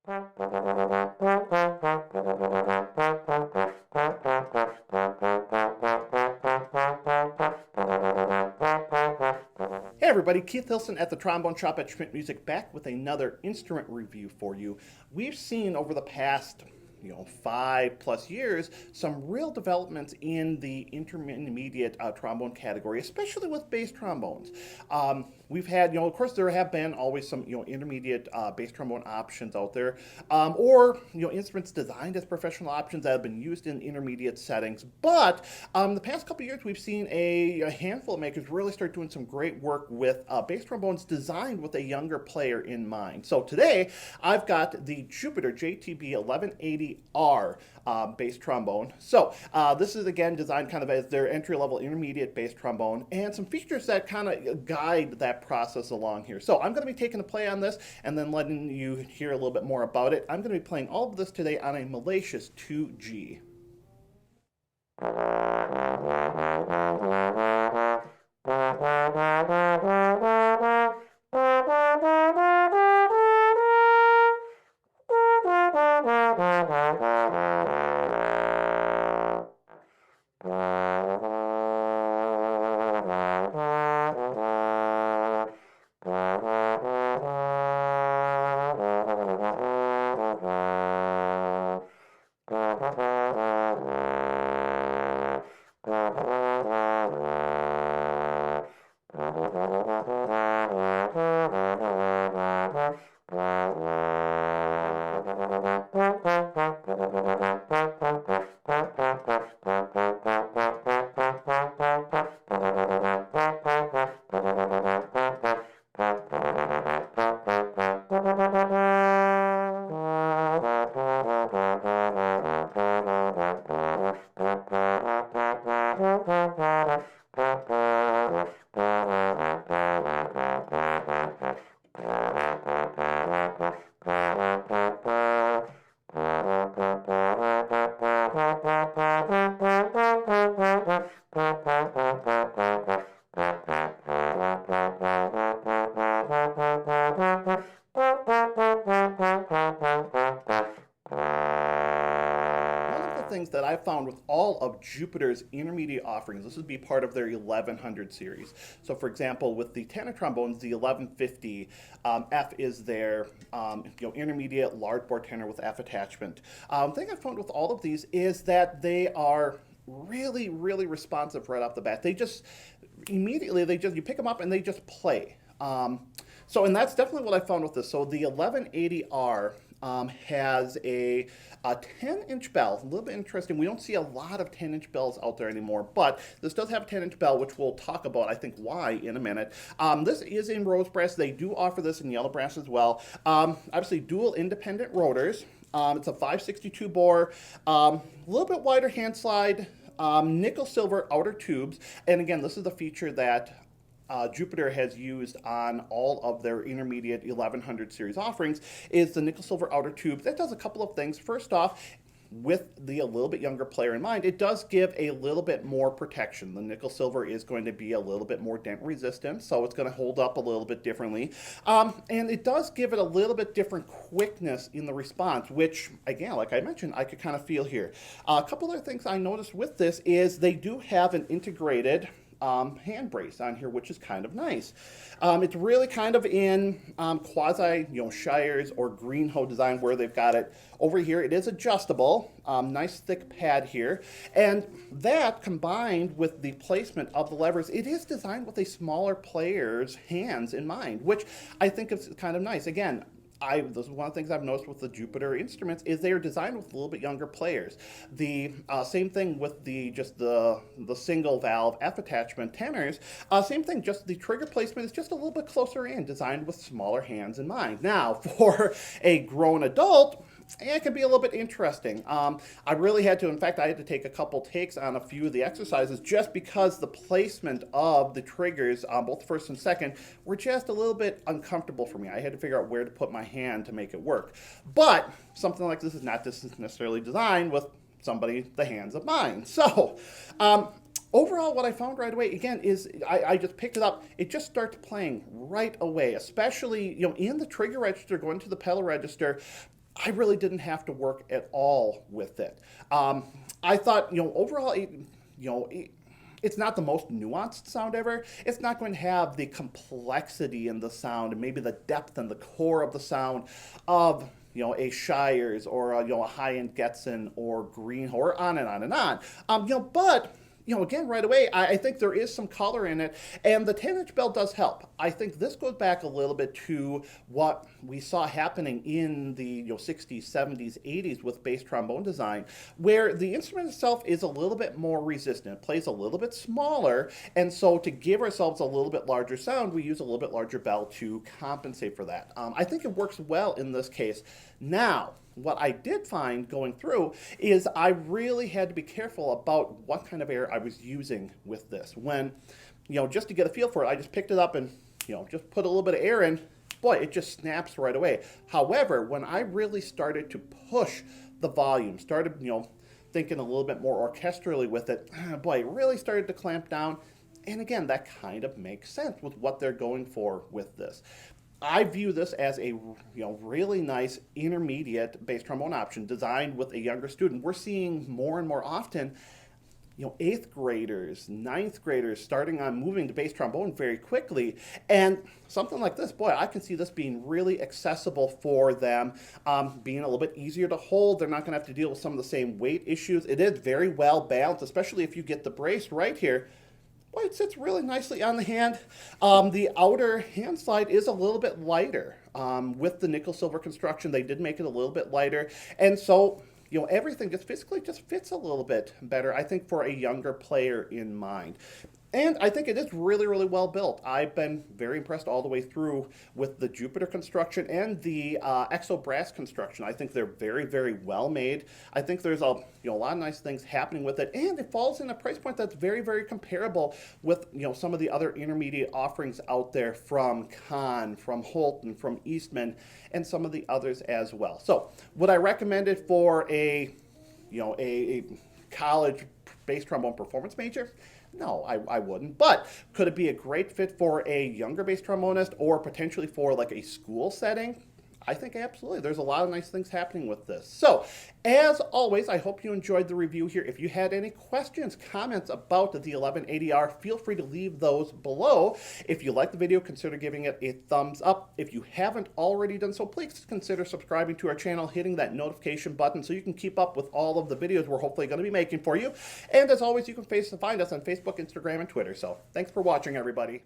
Hey everybody, Keith Hilson at the Trombone Shop at Schmidt Music, back with another instrument review for you. We've seen over the past 5+ years, some real developments in the intermediate trombone category, especially with bass trombones. We've had, of course, there have been always some, intermediate bass trombone options out there, or instruments designed as professional options that have been used in intermediate settings. But the past couple years, we've seen a handful of makers really start doing some great work with bass trombones designed with a younger player in mind. So today, I've got the Jupiter JTB1180R bass trombone. So this is again designed kind of as their entry-level intermediate bass trombone, and some features that kind of guide that process along here. So I'm going to be taking a play on this and then letting you hear a little bit more about it. I'm going to be playing all of this today on a Malicious 2G. Things that I found with all of Jupiter's intermediate offerings, this would be part of their 1100 series. So for example, with the tenor trombones, the 1150 F is their intermediate large bore tenor with F attachment. The thing I found with all of these is that they are really, really responsive right off the bat. They just immediately, you pick them up and they just play. And that's definitely what I found with this. So the 1180R has a 10-inch bell. A little bit interesting. We don't see a lot of 10-inch bells out there anymore, but this does have a 10-inch bell, which we'll talk about, I think, why in a minute. This is in rose brass. They do offer this in yellow brass as well. Obviously, dual independent rotors. It's a 562 bore, a little bit wider hand slide, nickel silver outer tubes, and again, this is the feature that Jupiter has used on all of their intermediate 1100 series offerings, is the nickel silver outer tube. That does a couple of things. First off, with the a little bit younger player in mind, it does give a little bit more protection. The nickel silver is going to be a little bit more dent resistant, so it's going to hold up a little bit differently. And it does give it a little bit different quickness in the response, which, again, like I mentioned, I could kind of feel here. A couple other things I noticed with this is they do have an integrated hand brace on here, which is kind of nice. It's really kind of in quasi, Shires or Greenhoe design, where they've got it over here. It is adjustable, nice thick pad here, and that combined with the placement of the levers, it is designed with a smaller player's hands in mind, which I think is kind of nice. Again, this is one of the things I've noticed with the Jupiter instruments is they are designed with a little bit younger players. The same thing with the single valve F attachment tenors. Same thing, just the trigger placement is just a little bit closer in, designed with smaller hands in mind. Now, for a grown adult, it can be a little bit interesting. I really had to, in fact, I had to take a couple takes on a few of the exercises just because the placement of the triggers, both first and second, were just a little bit uncomfortable for me. I had to figure out where to put my hand to make it work. But something like this is not necessarily designed with somebody the hands of mine. So, overall, what I found right away, again, is I just picked it up. It just starts playing right away, especially, in the trigger register, going to the pedal register. I really didn't have to work at all with it. I thought, overall, it's not the most nuanced sound ever. It's not going to have the complexity in the sound and maybe the depth and the core of the sound of a Shires or a high-end Getson or Green or on and on and on. But again, right away, I think there is some color in it, and the 10-inch bell does help. I think this goes back a little bit to what we saw happening in the 60s, 70s, 80s with bass trombone design, where the instrument itself is a little bit more resistant. It plays a little bit smaller, and so to give ourselves a little bit larger sound, we use a little bit larger bell to compensate for that. I think it works well in this case. Now, what I did find going through is I really had to be careful about what kind of air I was using with this. When, just to get a feel for it, I just picked it up and, just put a little bit of air in. Boy, it just snaps right away. However, when I really started to push the volume, started, thinking a little bit more orchestrally with it, boy, it really started to clamp down. And again, that kind of makes sense with what they're going for with this. I view this as a really nice intermediate bass trombone option designed with a younger student. We're seeing more and more often, 8th graders, 9th graders starting on moving to bass trombone very quickly. And something like this, boy, I can see this being really accessible for them, being a little bit easier to hold. They're not going to have to deal with some of the same weight issues. It is very well balanced, especially if you get the brace right here. Boy, it sits really nicely on the hand. The outer hand slide is a little bit lighter. With the nickel silver construction, they did make it a little bit lighter. And so, everything just physically just fits a little bit better, I think, for a younger player in mind. And I think it is really, really well built. I've been very impressed all the way through with the Jupiter construction and the Exo Brass construction. I think they're very, very well made. I think there's a lot of nice things happening with it, and it falls in a price point that's very, very comparable with some of the other intermediate offerings out there from Kahn, from Holton, from Eastman, and some of the others as well. So, would I recommend it for a college bass trombone performance major? No, I wouldn't. But could it be a great fit for a younger bass trombonist or potentially for like a school setting? I think absolutely. There's a lot of nice things happening with this. So, as always, I hope you enjoyed the review here. If you had any questions, comments about the 1180R, feel free to leave those below. If you liked the video, consider giving it a thumbs up. If you haven't already done so, please consider subscribing to our channel, hitting that notification button so you can keep up with all of the videos we're hopefully going to be making for you. And as always, you can find us on Facebook, Instagram, and Twitter. So, thanks for watching, everybody.